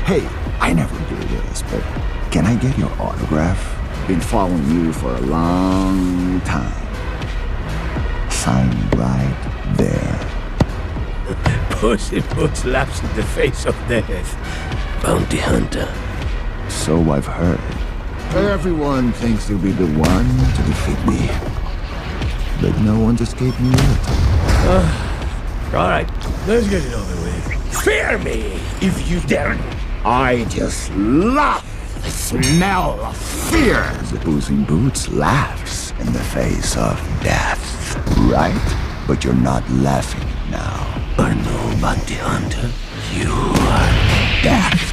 Hey, I never do this, but can I get your autograph? Been following you for a long time. Sign right there. Puss in Boots laughs in the face of death. Bounty hunter. So I've heard. Everyone thinks they'll be the one to defeat me. But no one's escaped me yet. All right, let's get it over with. Fear me, if you dare. I just love the smell of fear. The Puss in Boots laughs in the face of death, right? But you're not laughing now. Are no bounty hunter. You are Death.